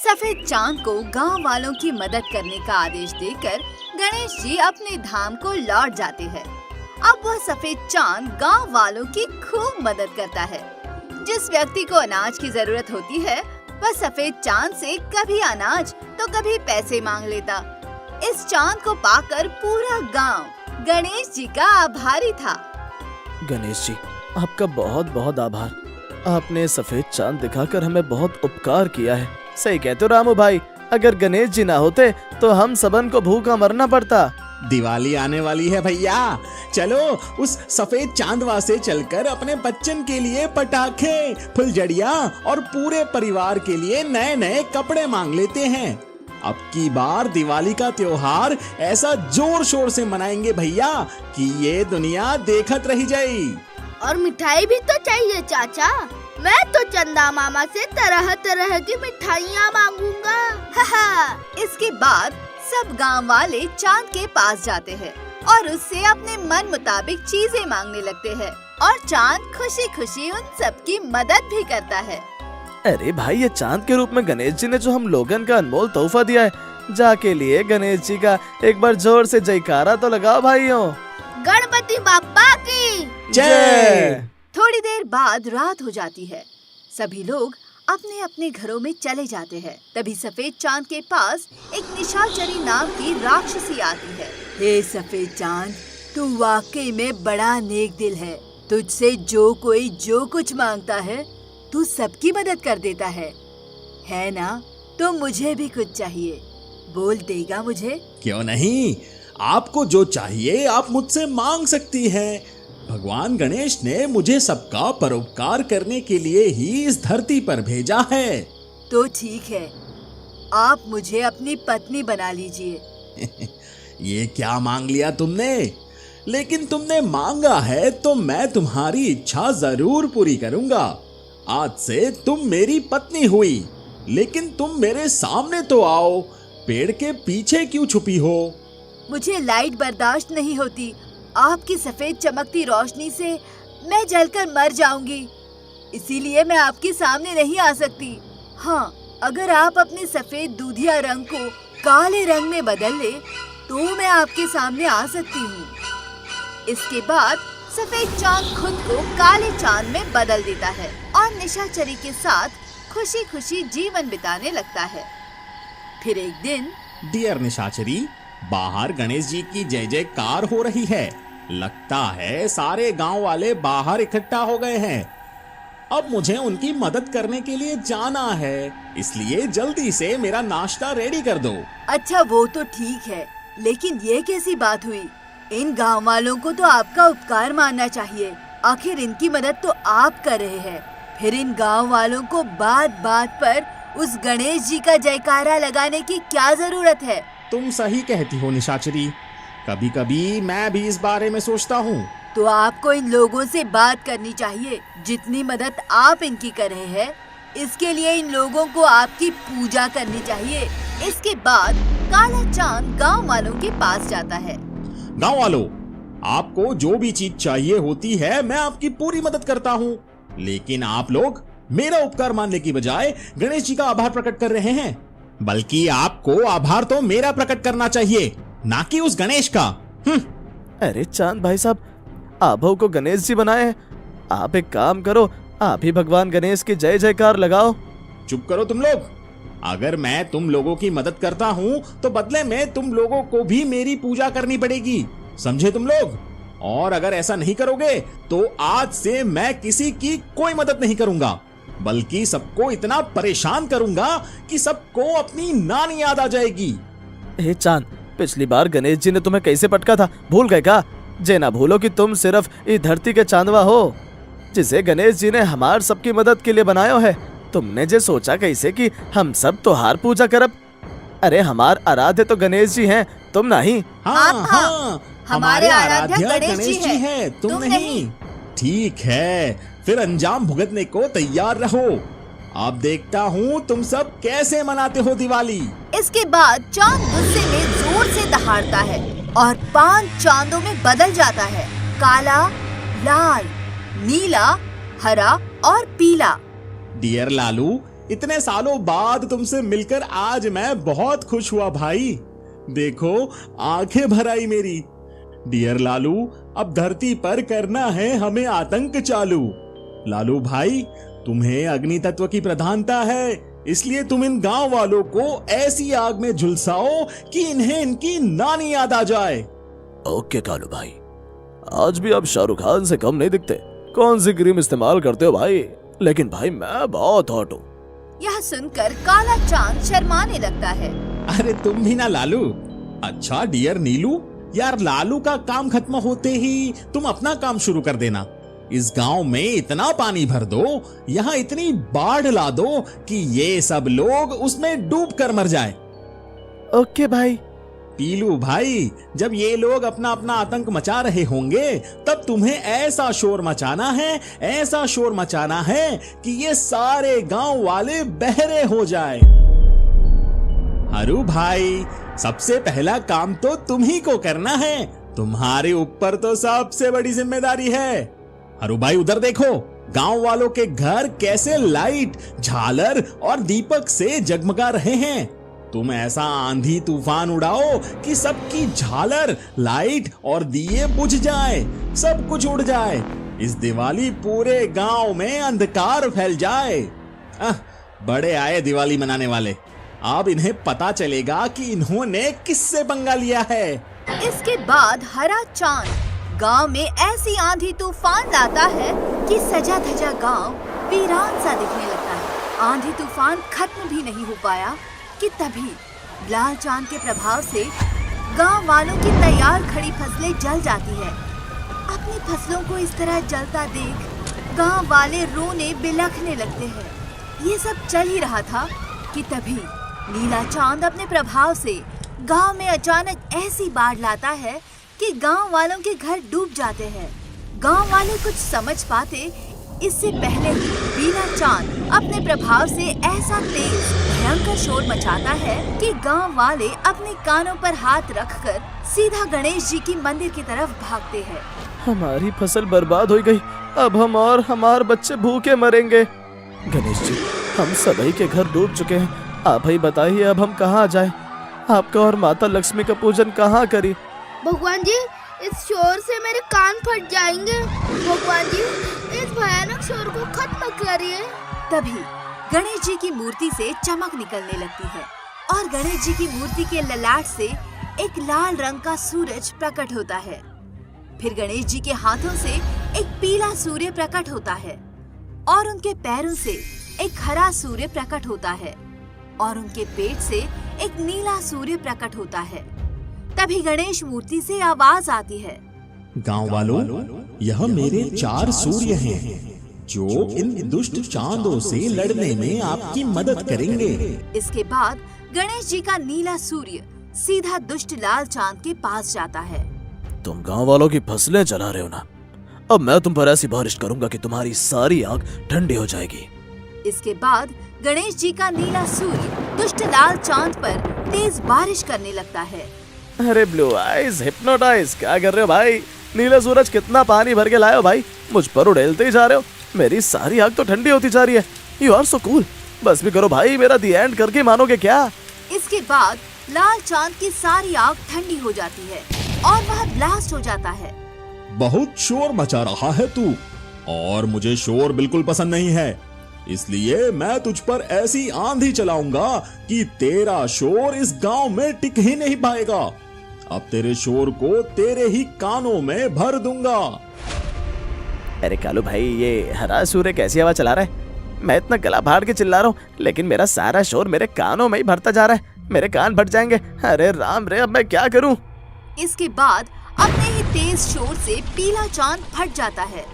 सफेद चांद को गांव वालों की मदद करने का आदेश देकर गणेश जी अपने धाम को लौट जाते हैं। अब वह सफेद चांद गांव वालों की खूब मदद करता है। जिस व्यक्ति को अनाज की जरूरत होती है वह सफेद चांद से कभी अनाज तो कभी पैसे मांग लेता। इस चांद को पाकर पूरा गांव गणेश जी का आभारी था। गणेश जी, आपका बहुत बहुत आभार। आपने सफेद चांद दिखाकर हमें बहुत उपकार किया है। सही कहते हो रामू भाई, अगर गणेश जी ना होते तो हम सबन को भूखा मरना पड़ता। दिवाली आने वाली है भैया, चलो उस सफेद चांदवा से चलकर अपने बच्चन के लिए पटाखे, फुलझड़ियाँ और पूरे परिवार के लिए नए नए कपड़े मांग लेते हैं। अब की बार दिवाली का त्योहार ऐसा जोर शोर से मनाएंगे भैया कि ये दुनिया देखत रही जाए। और मिठाई भी तो चाहिए चाचा। मैं तो चंदा मामा से तरह तरह की मिठाइयाँ मांगूंगा। इसके बाद सब गांव वाले चांद के पास जाते हैं और उससे अपने मन मुताबिक चीजें मांगने लगते हैं और चांद खुशी खुशी उन सबकी मदद भी करता है। अरे भाई, ये चांद के रूप में गणेश जी ने जो हम लोगन का अनमोल तोहफा दिया है, जाके लिए गणेश जी का एक बार जोर से जयकारा तो लगाओ भाइयों। गणपति बाप्पा की जय। थोड़ी देर बाद रात हो जाती है। सभी लोग अपने अपने घरों में चले जाते हैं। तभी सफेद चांद के पास एक निशाचरी नाम की राक्षसी आती है। हे सफेद चांद, तू वाकई में बड़ा नेक दिल है। तुझसे जो कोई जो कुछ मांगता है तू सबकी मदद कर देता है ना? तो मुझे भी कुछ चाहिए, बोल देगा मुझे? क्यों नहीं, आपको जो चाहिए आप मुझसे मांग सकती हैं। भगवान गणेश ने मुझे सबका परोपकार करने के लिए ही इस धरती पर भेजा है। तो ठीक है, आप मुझे अपनी पत्नी बना लीजिए। ये क्या मांग लिया तुमने? लेकिन तुमने मांगा है तो मैं तुम्हारी इच्छा जरूर पूरी करूंगा। आज से तुम मेरी पत्नी हुई, लेकिन तुम मेरे सामने तो आओ। पेड़ के पीछे क्यों छुपी हो? मुझे लाइट बर्दाश्त नहीं होती। आपकी सफेद चमकती रोशनी से मैं जलकर मर जाऊंगी, इसीलिए मैं आपके सामने नहीं आ सकती। हाँ, अगर आप अपने सफेद दूधिया रंग को काले रंग में बदल ले तो मैं आपके सामने आ सकती हूँ। इसके बाद सफेद चांद खुद को काले चांद में बदल देता है और निशाचरी के साथ खुशी खुशी जीवन बिताने लगता है। फिर एक दिन, डियर निशाचरी, बाहर गणेश जी की जय जयकार हो रही है। लगता है सारे गांव वाले बाहर इकट्ठा हो गए हैं। अब मुझे उनकी मदद करने के लिए जाना है, इसलिए जल्दी से मेरा नाश्ता रेडी कर दो। अच्छा, वो तो ठीक है, लेकिन ये कैसी बात हुई? इन गांव वालों को तो आपका उपकार मानना चाहिए। आखिर इनकी मदद तो आप कर रहे हैं। फिर इन गांव वालों को बात बात पर उस गणेश जी का जयकारा लगाने की क्या जरूरत है? तुम सही कहती हो निशाचरी, कभी कभी मैं भी इस बारे में सोचता हूँ। तो आपको इन लोगों से बात करनी चाहिए। जितनी मदद आप इनकी कर रहे हैं, इसके लिए इन लोगों को आपकी पूजा करनी चाहिए। इसके बाद काला चांद गांव वालों के पास जाता है। गांव वालों, आपको जो भी चीज चाहिए होती है मैं आपकी पूरी मदद करता हूँ, लेकिन आप लोग मेरा उपकार मानने की बजाय गणेश जी का आभार प्रकट कर रहे हैं। बल्कि आपको आभार तो मेरा प्रकट करना चाहिए, ना कि उस गणेश का। अरे चांद भाई साहब, आभो को गणेश जी बनाए हैं। आप एक काम करो, आप ही भगवान गणेश की जय जयकार लगाओ। चुप करो तुम लोग। अगर मैं तुम लोगों की मदद करता हूँ तो बदले में तुम लोगों को भी मेरी पूजा करनी पड़ेगी, समझे तुम लोग? और अगर ऐसा नहीं करोगे तो आज से मैं किसी की कोई मदद नहीं करूंगा, बल्कि सबको इतना परेशान करूंगा कि सबको अपनी नानी याद आ जाएगी। हे चांद, पिछली बार गणेश जी ने तुम्हें कैसे पटका था, भूल गए क्या? जे ना भूलो कि तुम सिर्फ इस धरती के चांदवा हो, जिसे गणेश जी ने हमार सबकी मदद के लिए बनायो है। तुमने जे सोचा कैसे कि हम सब तोहार पूजा करब? अरे हमार आराध्य तो गणेश जी हैं, तुम नहीं। हाँ, हमारे आराध्य गणेश जी हैं, तुम नहीं। ठीक है, फिर अंजाम भुगतने को तैयार रहो। अब देखता हूँ तुम सब कैसे मनाते हो दिवाली। इसके बाद चांद गुस्से में जोर से दहाड़ता है और 5 चांदों में बदल जाता है। काला, लाल, नीला, हरा और पीला। डियर लालू, इतने सालों बाद तुमसे मिलकर आज मैं बहुत खुश हुआ भाई। देखो आंखें भर आई मेरी। डियर लालू, अब धरती पर करना है हमें आतंक चालू। लालू भाई, तुम्हें अग्नि तत्व की प्रधानता है, इसलिए तुम इन गांव वालों को ऐसी आग में झुलसाओ कि इन्हें इनकी नानी याद आ जाए। ओके कालू भाई, आज भी आप शाहरुख खान से कम नहीं दिखते। कौन सी क्रीम इस्तेमाल करते हो भाई? लेकिन भाई मैं बहुत हॉट हूँ। यह सुनकर काला चांद शर्माने लगता है। अरे तुम भी ना लालू। अच्छा डियर नीलू, यार लालू का काम खत्म होते ही तुम अपना काम शुरू कर देना। इस गांव में इतना पानी भर दो, यहाँ इतनी बाढ़ ला दो कि ये सब लोग उसमें डूब कर मर जाए। ओके भाई। पीलू भाई, जब ये लोग अपना अपना आतंक मचा रहे होंगे तब तुम्हें ऐसा शोर मचाना है, ऐसा शोर मचाना है कि ये सारे गांव वाले बहरे हो जाए। हरू भाई, सबसे पहला काम तो तुम ही को करना है। तुम्हारे ऊपर तो सबसे बड़ी जिम्मेदारी है। हरू भाई उधर देखो, गांव वालों के घर कैसे लाइट, झालर और दीपक से जगमगा रहे हैं। तुम ऐसा आंधी तूफान उड़ाओ कि सबकी झालर, लाइट और दिए बुझ जाए, सब कुछ उड़ जाए। इस दिवाली पूरे गांव में अंधकार फैल जाए। बड़े आए दिवाली मनाने वाले। अब इन्हें पता चलेगा कि इन्होंने किससे पंगा लिया है। इसके बाद हरा चांद गांव में ऐसी आंधी तूफान लाता है कि सजा धजा गांव वीरान सा दिखने लगता है। आंधी तूफान खत्म भी नहीं हो पाया कि तभी लाल चांद के प्रभाव से गांव वालों की तैयार खड़ी फसलें जल जाती है। अपनी फसलों को इस तरह जलता देख गांव वाले रोने बिलखने लगते हैं। ये सब चल ही रहा था कि तभी नीला चांद अपने प्रभाव से गांव में अचानक ऐसी बाढ़ लाता है कि गांव वालों के घर डूब जाते हैं। गांव वाले कुछ समझ पाते इससे पहले ही नीला चांद अपने प्रभाव से ऐसा तेज भयंकर शोर मचाता है कि गांव वाले अपने कानों पर हाथ रखकर सीधा गणेश जी की मंदिर की तरफ भागते हैं। हमारी फसल बर्बाद हो गई, अब हम और हमारे बच्चे भूखे मरेंगे। गणेश जी, हम सभी के घर डूब चुके हैं, आप ही बताइए अब हम कहाँ जाएं? आपका और माता लक्ष्मी का पूजन कहाँ करें? भगवान जी, इस शोर से मेरे कान फट जाएंगे। भगवान जी, इस भयानक शोर को खत्म करिए। तभी गणेश जी की मूर्ति से चमक निकलने लगती है और गणेश जी की मूर्ति के ललाट से एक लाल रंग का सूरज प्रकट होता है। फिर गणेश जी के हाथों से एक पीला सूर्य प्रकट होता है और उनके पैरों से एक हरा सूर्य प्रकट होता है और उनके पेट से एक नीला सूर्य प्रकट होता है। तभी गणेश मूर्ति से आवाज आती है, गांव वालों, यह मेरे 4 सूर्य हैं जो इन दुष्ट चांदों से लड़ने में आपकी मदद करेंगे। इसके बाद गणेश जी का नीला सूर्य सीधा दुष्ट लाल चांद के पास जाता है। तुम गांव वालों की फसलें जला रहे हो ना, अब मैं तुम पर ऐसी बारिश करूंगा कि तुम्हारी सारी आग ठंडी हो जाएगी। इसके बाद गणेश जी का नीला सूर्य दुष्ट लाल चांद पर तेज बारिश करने लगता है। अरे ब्लू आइज, हिप्नोटाइज, क्या कर रहे हो भाई? नीला सूरज कितना पानी भर के लाए हो भाई, मुझ पर उड़ेलते ही जा रहे हो। मेरी सारी आग तो ठंडी होती जा रही है। You are so cool. बस भी करो भाई, मेरा दी एंड करके मानोगे क्या? इसके बाद लाल चांद की सारी आग ठंडी हो जाती है और वह ब्लास्ट हो जाता है। बहुत शोर मचा रहा है तू, और मुझे शोर बिल्कुल पसंद नहीं है, इसलिए मैं तुझ पर ऐसी आंधी चलाऊंगा कि तेरा शोर इस गांव में टिक ही नहीं पाएगा। अब तेरे शोर को तेरे ही कानों में भर दूंगा। अरे कालू भाई, ये हरा सूर्य कैसी हवा चला रहा है? मैं इतना गला फाड़ के चिल्ला रहा हूँ, लेकिन मेरा सारा शोर मेरे कानों में ही भरता जा रहा है। मेरे कान फट जाएंगे। अरे राम रे, अब मैं क्या करूँ? इसके बाद अपने ही तेज शोर से पीला चांद फट जाता है।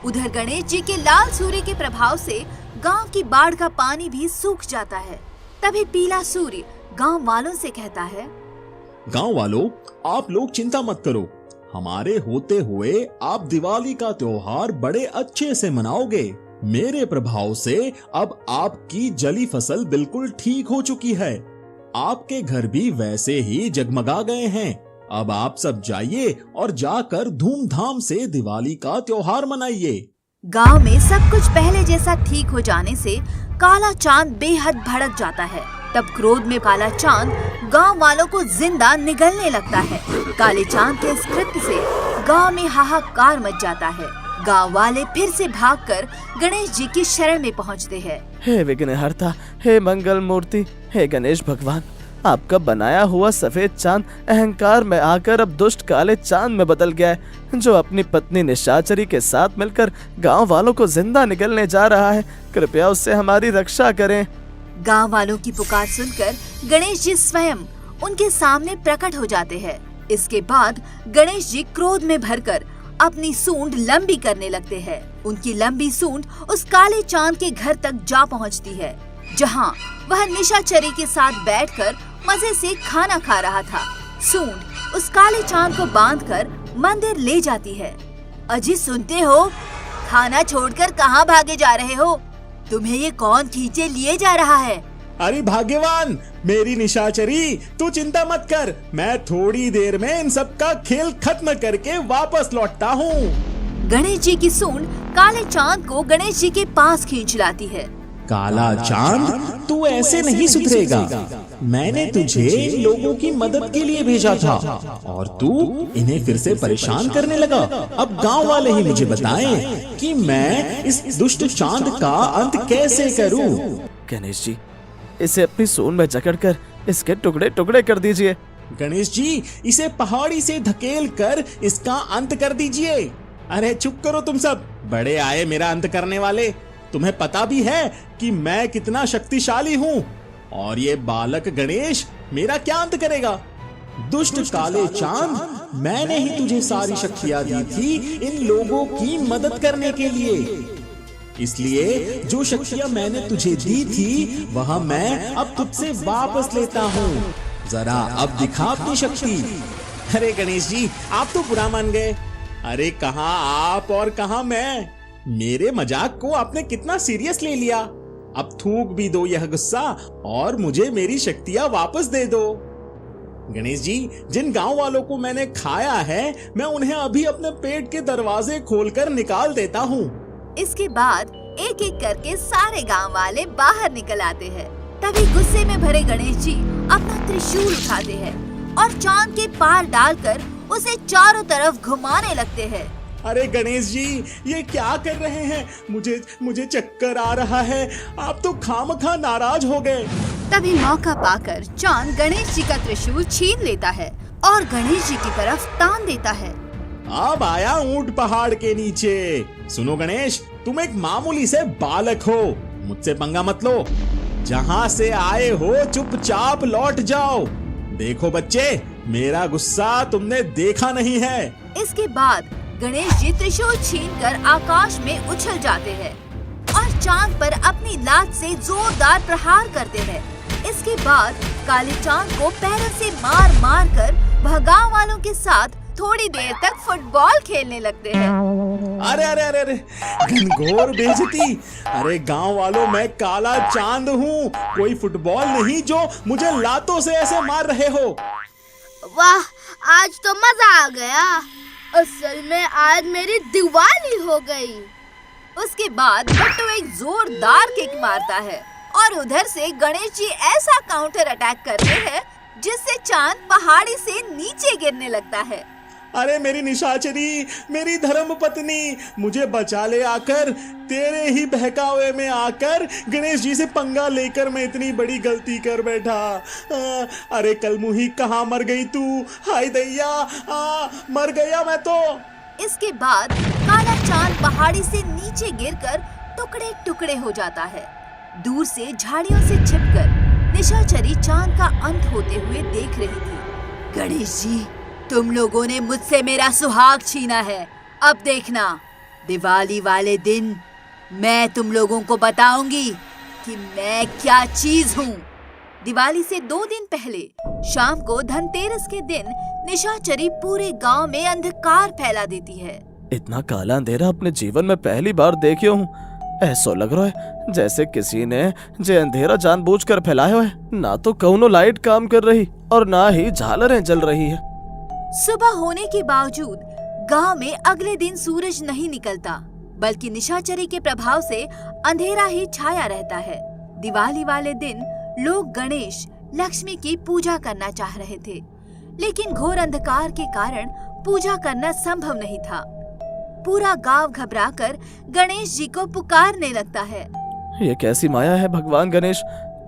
उधर गणेश जी के लाल सूर्य के प्रभाव से गांव की बाढ़ का पानी भी सूख जाता है। तभी पीला सूर्य गांव वालों से कहता है, गांव वालों, आप लोग चिंता मत करो, हमारे होते हुए आप दिवाली का त्योहार बड़े अच्छे से मनाओगे। मेरे प्रभाव से अब आपकी जली फसल बिल्कुल ठीक हो चुकी है। आपके घर भी वैसे ही जगमगा गए हैं। अब आप सब जाइए और जाकर धूमधाम से दिवाली का त्योहार मनाइए। गांव में सब कुछ पहले जैसा ठीक हो जाने से काला चांद बेहद भड़क जाता है। तब क्रोध में काला चांद गांव वालों को जिंदा निगलने लगता है। काले चांद के इस कृत्य से गांव में हाहाकार मच जाता है। गांव वाले फिर से भागकर गणेश जी की शरण में पहुंचते हैं। हे विघ्नहर्ता, हे मंगल मूर्ति, हे गणेश भगवान, आपका बनाया हुआ सफेद चांद अहंकार में आकर अब दुष्ट काले चांद में बदल गया है, जो अपनी पत्नी निशाचरी के साथ मिलकर गांव वालों को जिंदा निगलने जा रहा है। कृपया उससे हमारी रक्षा करें। गांव वालों की पुकार सुनकर गणेश जी स्वयं उनके सामने प्रकट हो जाते हैं। इसके बाद गणेश जी क्रोध में भरकर अपनी सूंड लंबी करने लगते हैं। उनकी लंबी सूंड उस काले चांद के घर तक जा पहुंचती है, जहां वह निशाचरी के साथ बैठकर मजे से खाना खा रहा था। सूंड उस काले चांद को बांधकर मंदिर ले जाती है। अजी सुनते हो, खाना छोड़कर कहाँ भागे जा रहे हो? तुम्हें ये कौन खींचे लिए जा रहा है? अरे भाग्यवान, मेरी निशाचरी, तू चिंता मत कर, मैं थोड़ी देर में इन सब का खेल खत्म करके वापस लौटता हूँ। गणेश जी की सूंड काले चांद को गणेश जी के पास खींच लाती है। काला चांद, तू ऐसे नहीं सुधरेगा। मैंने तुझे इन लोगों की मदद के लिए भेजा था और तू इन्हें फिर से परेशान करने लगा। अब गांव वाले ही मुझे बताएं कि मैं इस दुष्ट चांद का अंत कैसे करूं। गणेश जी, इसे अपनी सूंड में जकड़कर इसके टुकड़े टुकड़े कर दीजिए। गणेश जी, इसे पहाड़ी से धकेल कर इसका अंत कर दीजिए। अरे चुप करो तुम सब, बड़े आए मेरा अंत करने वाले। तुम्हें पता भी है कि मैं कितना शक्तिशाली हूँ, और ये बालक गणेश मेरा क्या अंत करेगा? दुष्ट काले चांद, मैंने ही तुझे सारी शक्तियां दी थी इन लोगों की मदद करने के लिए, इसलिए जो शक्तियां मैंने तुझे दी थी वह मैं अब तुझसे वापस लेता हूँ। जरा अब दिखा अपनी शक्ति। अरे गणेश जी, आप तो बुरा मान गए। अरे कहाँ आप और कहाँ मैं? मेरे मजाक को आपने कितना सीरियस ले लिया। अब थूक भी दो यह गुस्सा और मुझे मेरी शक्तियां वापस दे दो। गणेश जी, जिन गांव वालों को मैंने खाया है, मैं उन्हें अभी अपने पेट के दरवाजे खोलकर निकाल देता हूँ। इसके बाद एक एक करके सारे गांव वाले बाहर निकल आते हैं। तभी गुस्से में भरे गणेश जी अपना त्रिशूल उठाते हैं और चांद के पार डालकर उसे चारों तरफ घुमाने लगते हैं। अरे गणेश जी, ये क्या कर रहे हैं? मुझे चक्कर आ रहा है। आप तो खामखा नाराज हो गए। तभी मौका पाकर चांद गणेश जी का त्रिशूल छीन लेता है और गणेश जी की तरफ तान देता है। अब आया ऊंट पहाड़ के नीचे। सुनो गणेश, तुम एक मामूली से बालक हो, मुझसे पंगा मत लो। जहाँ से आए हो चुपचाप लौट जाओ। देखो बच्चे, मेरा गुस्सा तुमने देखा नहीं है। इसके बाद गणेश जी त्रिशूल छीनकर आकाश में उछल जाते हैं और चांद पर अपनी लात से जोरदार प्रहार करते हैं। इसके बाद काले चांद को पैरों से मार मार कर वह गाँव वालों के साथ थोड़ी देर तक फुटबॉल खेलने लगते हैं। अरे अरे अरे अरे, घनघोर बेइज्जती। अरे गांव वालों, मैं काला चांद हूँ, कोई फुटबॉल नहीं जो मुझे लातों से ऐसे मार रहे हो। वाह, आज तो मजा आ गया। असल में आज मेरी दिवाली हो गई। उसके बाद बट्टू एक जोरदार किक मारता है और उधर से गणेश जी ऐसा काउंटर अटैक करते हैं जिससे चांद पहाड़ी से नीचे गिरने लगता है। अरे मेरी निशाचरी, मेरी धर्म पत्नी, मुझे बचा ले आकर। तेरे ही बहकावे में आकर गणेश जी से पंगा लेकर मैं इतनी बड़ी गलती कर बैठा। अरे कलमुही, कहाँ मर गई तू? हाय दैया, मर गया मैं तो। इसके बाद काला चांद पहाड़ी से नीचे गिरकर टुकड़े टुकड़े हो जाता है। दूर से झाड़ियों से छिपकर निशाचरी चांद का अंत होते हुए देख रही थी। गणेश जी, तुम लोगों ने मुझसे मेरा सुहाग छीना है। अब देखना, दिवाली वाले दिन मैं तुम लोगों को बताऊंगी कि मैं क्या चीज हूँ। दिवाली से 2 दिन पहले शाम को धनतेरस के दिन निशाचरी पूरे गांव में अंधकार फैला देती है। इतना काला अंधेरा अपने जीवन में पहली बार देखे हूँ। ऐसा लग रहा है जैसे किसी ने जे अंधेरा जानबूझकर फैलाया है। ना तो कौनो लाइट काम कर रही और ना ही झालरें जल रही है। सुबह होने के बावजूद गांव में अगले दिन सूरज नहीं निकलता। बल्कि निशाचरी के प्रभाव से अंधेरा ही छाया रहता है। दिवाली वाले दिन लोग गणेश, लक्ष्मी की पूजा करना चाह रहे थे, लेकिन घोर अंधकार के कारण पूजा करना संभव नहीं था। पूरा गांव घबराकर गणेश जी को पुकारने लगता है। ये कैसी माया है भगवान गणेश,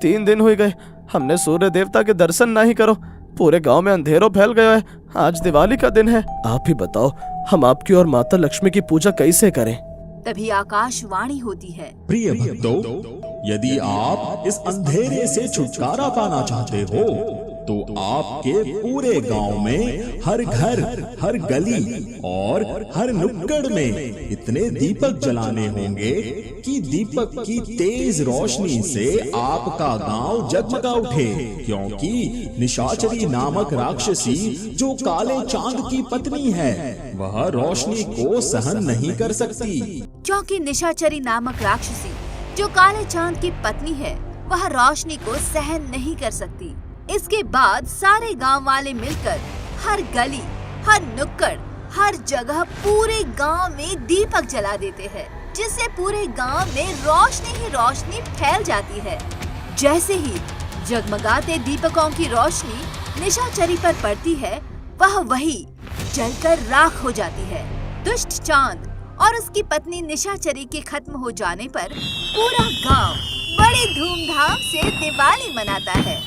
3 दिन हो गए हमने सूर्य देवता के दर्शन नहीं करो, पूरे गांव में अंधेरों फैल गया है। आज दिवाली का दिन है, आप ही बताओ हम आपकी और माता लक्ष्मी की पूजा कैसे करें। तभी आकाशवाणी होती है। प्रिय भक्तों, यदि आप इस अंधेरे से छुटकारा पाना चाहते हो तो आपके पूरे गांव में हर घर, हर गली और हर नुक्कड़ में इतने दीपक जलाने होंगे कि दीपक की तेज रोशनी से आपका गांव जगमगा उठे, क्योंकि निशाचरी नामक राक्षसी जो काले चांद की पत्नी है वह रोशनी को सहन नहीं कर सकती। क्योंकि निशाचरी नामक राक्षसी जो काले चांद की पत्नी है वह रोशनी को सहन नहीं कर सकती। इसके बाद सारे गांव वाले मिलकर हर गली, हर नुक्कड़, हर जगह पूरे गांव में दीपक जला देते हैं, जिससे पूरे गांव में रोशनी ही रोशनी फैल जाती है। जैसे ही जगमगाते दीपकों की रोशनी निशाचरी पर पड़ती है, वह वही जलकर राख हो जाती है। दुष्ट चांद और उसकी पत्नी निशाचरी के खत्म हो जाने पर पूरा गांव बड़ी धूमधाम से दिवाली मनाता है।